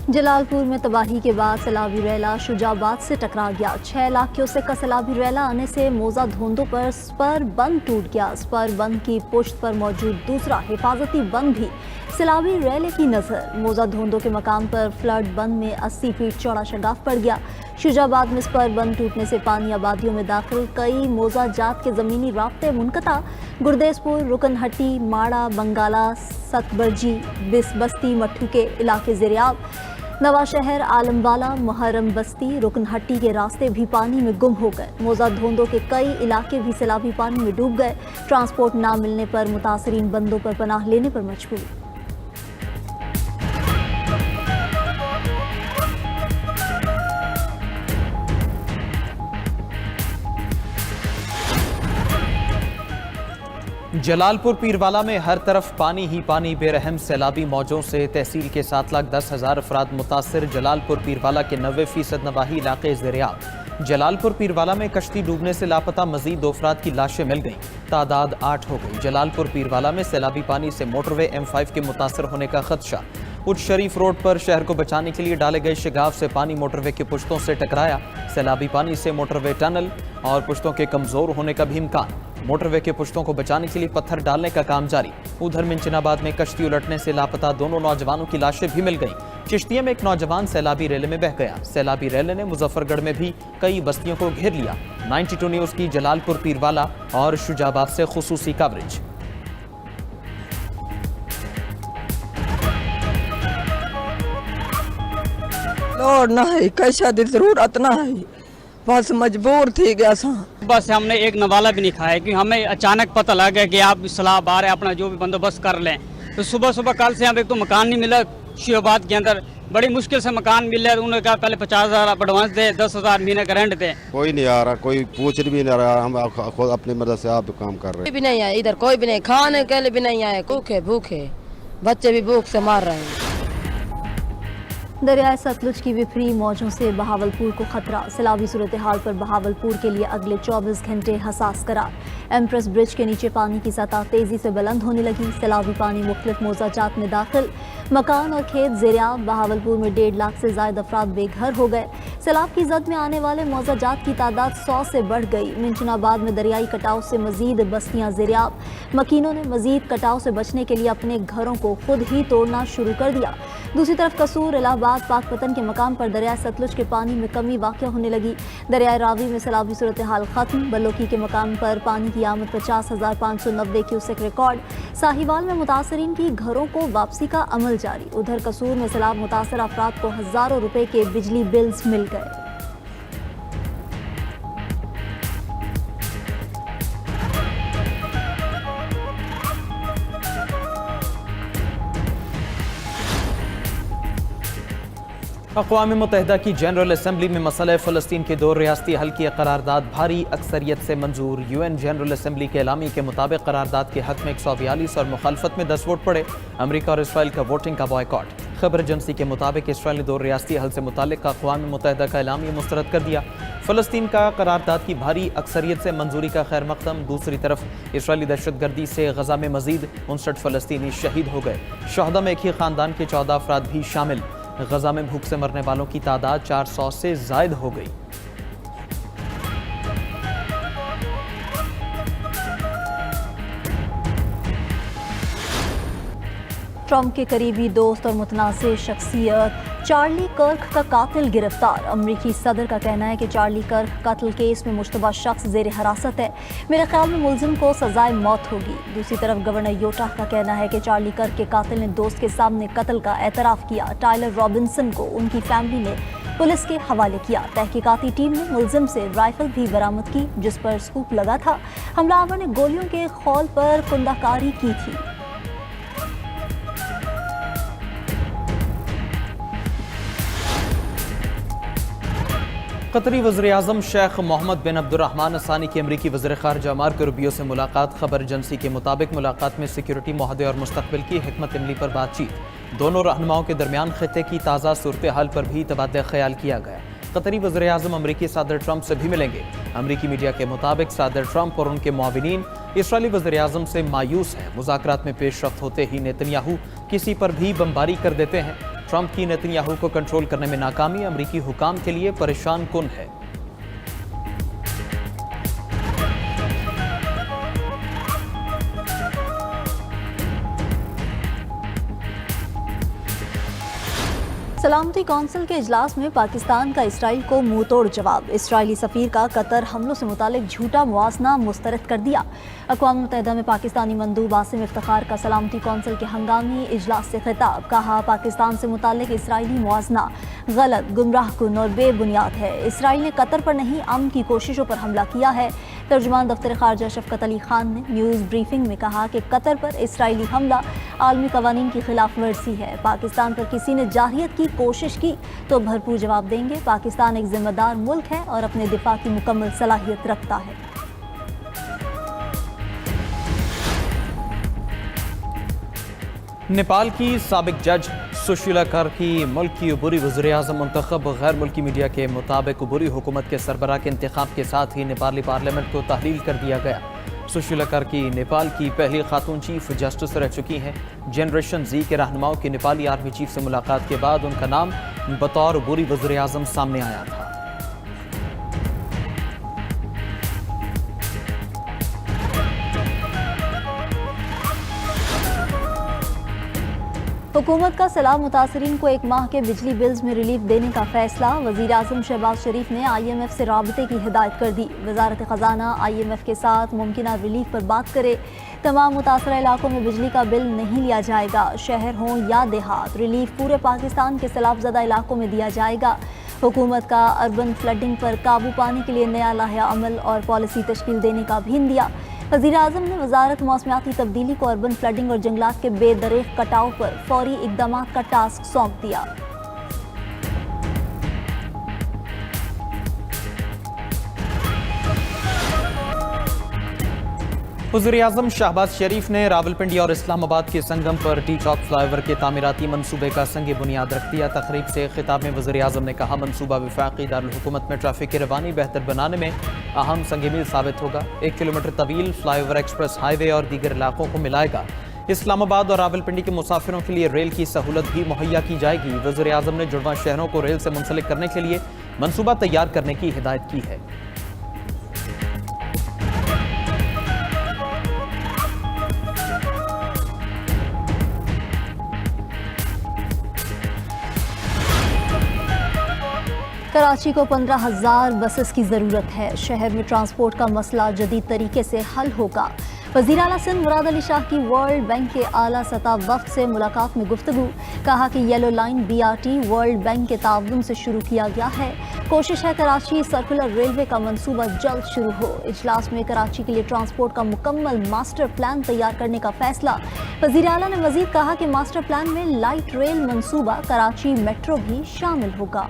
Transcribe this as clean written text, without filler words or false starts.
जलालपुर में तबाही के बाद सैलाबी रैला शुजाबाद से टकरा गया। 6 लाख क्यूसेक का सैलाबी रैला आने से मौजा धोंदों पर स्पर बंद टूट गया। स्पर बंद की पुश्त पर मौजूद दूसरा हिफाजती बंद भी सैलाबी रैले की नजर। मौजा धोंदों के मकाम पर फ्लड बंद में 80 फीट चौड़ा शगाफ पड़ गया। शुजाबाद में स्पर बंद टूटने से पानी आबादियों में दाखिल, कई मौजा जात के ज़मीनी राब्ते मुनक़ता। गुरदेसपुर, रुकनहट्टी, माड़ा, बंगाला, सतबरजी, बस्ती मट्ठू के इलाके ज़ेरियाब। नवा शहर, आलमवाला, मुहर्रम बस्ती, रुकनहट्टी के रास्ते भी पानी में गुम हो गए। मौजा धोंदों के कई इलाके भी सैलाबी पानी में डूब गए। ट्रांसपोर्ट ना मिलने पर मुतासरीन बंदों पर पनाह लेने पर मजबूर। जलालपुर पीरवाला में हर तरफ पानी ही पानी। बेरहम सैलाबी मौजों से तहसील के 7,10,000 अफराद मुतासर। जलालपुर पीरवाला के 90% नवाही इलाके ज़ेरियाब। जलालपुर पीरवाला में कश्ती डूबने से लापता मजीद 2 अफराद की लाशें मिल गईं, तादाद 8 हो गई। जलालपुर पीरवाला में सैलाबी पानी से मोटरवे M5 के मुतासर होने का खदशा। उच्च शरीफ रोड पर शहर को बचाने के लिए डाले गए शिगाफ से पानी मोटरवे के पुश्तों से टकराया। सैलाबी पानी से मोटरवे टनल और पुश्तों के कमजोर होने का भी इम्कान। मोटरवे के पुश्तों को बचाने के लिए पत्थर डालने का काम जारी। उधर मिंचनाबाद में कश्ती उलटने से लापता 2 नौजवानों की लाशें भी मिल गईं। चिश्तिया में एक नौजवान सैलाबी रेले में बह गया। सैलाबी रेले ने मुजफ्फरगढ़ में भी कई बस्तियों को घेर लिया। 92 न्यूज़ की जलालपुर पीरवाला और शुजाबाद से खुसूसी कवरेज। लोड ना है, कैसा दी जरूरत ना है, बस मजबूर थी गया सा। बस हमने एक नवाला भी नहीं खाया कि हमें अचानक पता लग गया कि आप सलाब आ रहे अपना जो भी बंदोबस्त कर लें। तो सुबह सुबह कल से हम एक तो मकान नहीं मिला शियोबाद के अंदर, बड़ी मुश्किल से मकान मिला। उन्होंने कहा पहले 50,000 आप एडवांस दे, 10,000 महीने का रेंट दे। कोई नहीं आ रहा, कोई पूछ भी नहीं रहा। हम खुद अपनी मदद से आप काम कर रहे हैं। कोई भी नहीं आया इधर, कोई भी नहीं, खाने के लिए भी नहीं आया। भूखे भूखे बच्चे भी भूख से मार रहे हैं। दरियाए सतलुज की विफरी मौजों से बहावलपुर को खतरा। सैलाबी सूरत हाल पर बहावलपुर के लिए अगले 24 घंटे हसास करार। एम्प्रेस ब्रिज के नीचे पानी की सतह तेजी से बुलंद होने लगी। सैलाबी पानी मुख्तलिफ मौजाजात में दाखिल। मकान और खेत ज़ेरियाब। बहावलपुर में 1.5 लाख से ज़ायद अफराद बेघर हो गए। सैलाब की जद में आने वाले मौजाजात की तादाद 100 से बढ़ गई। मिंचनाबाद में दरियाई कटाव से मजीद बस्तियाँ ज़ेरियाब। मकीनों ने मजीद कटाव से बचने के लिए अपने घरों को खुद ही तोड़ना शुरू कर दिया। दूसरी तरफ कसूर, इलाहाबाद, पाकपतन के मकाम पर दरिया सतलुज के पानी में कमी वाक़ होने लगी। दरियाए रावी में सैलाबी सूरत हाल खत्म। बलोकी के मकाम पर पानी की आमद 50,590 क्यूसेक रिकॉर्ड। साहिवाल में मुतासरीन की घरों को वापसी का अमल जारी। उधर कसूर में सैलाब मुतासर अफराद को हज़ारों रुपए के बिजली बिल्स मिल गए। अक़वाम मुत्तहिदा की जनरल असम्बली में मसला फ़लस्तीन के 2 रियासती हल की करारदाद भारी अक्सरियत से मंजूर। UN जनरल असम्बली के एलामी के मुताबिक करारदाद के हक़ में 142 और मुखालफत में 10 वोट पड़े। अमरीका और इसराइल का वोटिंग का बॉयकॉट। खबर एजेंसी के मुताबिक इसराइल ने 2 रियासती हल से मुतालिक अक़वाम मुत्तहिदा का एलामिया मुस्तरद कर दिया। फ़लस्तीन का करारदाद की भारी अक्सरियत से मंजूरी का खैर मकदम। दूसरी तरफ इसराइली दहशतगर्दी से गजा में मजीद 59 फ़लस्तीनी शहीद हो गए। शहदा में एक ही ख़ानदान के 14 अफराद भी शामिल। गजा में भूख से मरने वालों की तादाद 400 से ज़ायद हो गई। ट्रंप के करीबी दोस्त और मुतनाज़िर शख्सियत चार्ली कर्क का कातिल गिरफ्तार। अमरीकी सदर का कहना है कि चार्ली कर्क कत्ल केस में मुश्तबा शख्स ज़ेर हिरासत है। मेरे ख्याल में मुलजिम को सजाए मौत होगी। दूसरी तरफ गवर्नर यूटाह का कहना है कि चार्ली कर्क के कातिल ने दोस्त के सामने कत्ल का एतराफ़ किया। टायलर रॉबिन्सन को उनकी फैमिली ने पुलिस के हवाले किया। तहकीकाती टीम ने मुलजिम से राइफल भी बरामद की जिस पर स्कूप लगा था। हमलावर ने गोलियों के खौल पर कुंदाकारी की थी। कतरी वज़ीर-ए-आज़म शेख मोहम्मद बिन अब्दुर्रहमान असानी की अमरीकी वज़ीर ख़ारजा मार्को रूबियो से मुलाकात। खबर एजेंसी के मुताबिक मुलाकात में सिक्योरिटी मुआहदे और मुस्तक़बिल की हिकमत अमली पर बातचीत। दोनों रहनुमाओं के दरमियान खित्ते की ताज़ा सूरत हाल पर भी तबादला ख्याल किया गया। कतरी वज़ीर-ए-आज़म अमरीकी सदर ट्रंप से भी मिलेंगे। अमरीकी मीडिया के मुताबिक सदर ट्रंप और उनके मुआविनीन इसराइली वज़ीर-ए-आज़म से मायूस हैं। मुज़ाकरात में पेशरफ्त होते ही नेतन्याहू किसी पर भी बमबारी कर देते हैं। ट्रंप की नेतन्याहू को कंट्रोल करने में नाकामी अमरीकी हुकाम के लिए परेशान कुन है। सलामती कौंसिल के इजलास में पाकिस्तान का इसराइल को मुंह तोड़ जवाब। इसराइली सफीर का कतर हमलों से मुतालिक झूठा मुआसना मुस्तरद कर दिया। अक़वाम मुत्तहिदा में पाकिस्तानी मंदूब आसिम इफ्तिखार का सलामती कौंसिल के हंगामी इजलास से खिताब। कहा, पाकिस्तान से मुतालिक इसराइली मुआसना गलत, गुमराह कुन और बेबुनियाद है। इसराइल ने कतर पर नहीं, अमन की कोशिशों पर हमला किया है। तर्जुमान दफ्तर खारजा शफकत अली खान ने न्यूज़ ब्रीफिंग में कहा कि कतर पर इसराइली हमला आलमी कवानीन की खिलाफ वर्जी है। पाकिस्तान पर किसी ने जारहियत की कोशिश की तो भरपूर जवाब देंगे। पाकिस्तान एक जिम्मेदार मुल्क है और अपने दिफा की मुकम्मल सलाहियत रखता है। नेपाल की साबिक जज सुशीला कर की मुल्क की अबूरी वज़ीर-ए-आज़म मुंतखब। गैर मुल्की मीडिया के मुताबिक अबूरी हुकूमत के सरबराह के इंतखाब के साथ ही नेपाली पार्लियामेंट को तहलील कर दिया गया। सुशीला कर की नेपाल की पहली खातून चीफ जस्टिस रह चुकी हैं। जनरेशन जी के रहनुमाओं की नेपाली आर्मी चीफ से मुलाकात के बाद उनका नाम बतौर अबूरी वज़ीर-ए-आज़म सामने आया था। हुकूमत का सैलाब मुतासरीन को एक माह के बिजली बिल्स में रिलीफ देने का फैसला। वज़ीर आज़म शहबाज शरीफ ने IMF से राबते की हिदायत कर दी। वजारत ख़जाना IMF के साथ मुमकिन रिलीफ पर बात करे। तमाम मुतासरा इलाकों में बिजली का बिल नहीं लिया जाएगा, शहर हों या देहात। रिलीफ पूरे पाकिस्तान के सैलाब ज़दा इलाकों में दिया जाएगा। हुकूमत का अर्बन फ्लडिंग पर काबू पाने के लिए नया लाहे अमल और पॉलिसी तश्कील देने का भी दिया। वज़ीर आज़म ने वजारत मौसमियाती तब्दीली को अर्बन फ्लडिंग और जंगलात के बेदरेख कटाव पर फौरी इक़दाम का टास्क सौंप दिया। वज़ीर-ए-आज़म शहबाज शरीफ ने रावलपिंडी और इस्लामाबाद के संगम पर टी चौक फ्लाईओवर के तामीराती मंसूबे का संग बुनियाद रख दिया। तकरीब से खिताब में वज़ीर-ए-आज़म ने कहा, मंसूबा वफाक़ी दारुल हुकूमत में ट्रैफिक की रवानी बेहतर बनाने में अहम संग-मील साबित होगा। 1 किलोमीटर तवील फ्लाईओवर एक्सप्रेस हाईवे और दीगर इलाकों को मिलाएगा। इस्लामाबाद और रावलपिंडी के मुसाफिरों के लिए रेल की सहूलत भी मुहैया की जाएगी। वज़ीर-ए-आज़म ने जुड़वां शहरों को रेल से मुंसलिक करने के लिए मंसूबा तैयार करने की हिदायत की है। कराची को 15,000 बसेस की ज़रूरत है। शहर में ट्रांसपोर्ट का मसला जदीद तरीके से हल होगा। वज़ीर आला सिंध मुराद अली शाह की वर्ल्ड बैंक के आला सतह वफ़द से मुलाकात में गुफ्तगू। कहा कि yellow line BRT world bank के ताउन से शुरू किया गया है। कोशिश है कराची सर्कुलर रेलवे का मंसूबा जल्द शुरू हो। इजलास में कराची के लिए ट्रांसपोर्ट का मुकम्मल मास्टर प्लान तैयार करने का फैसला। वज़ीर आला ने मज़ीद कहा कि मास्टर प्लान में लाइट रेल मंसूबा, कराची मेट्रो भी शामिल होगा।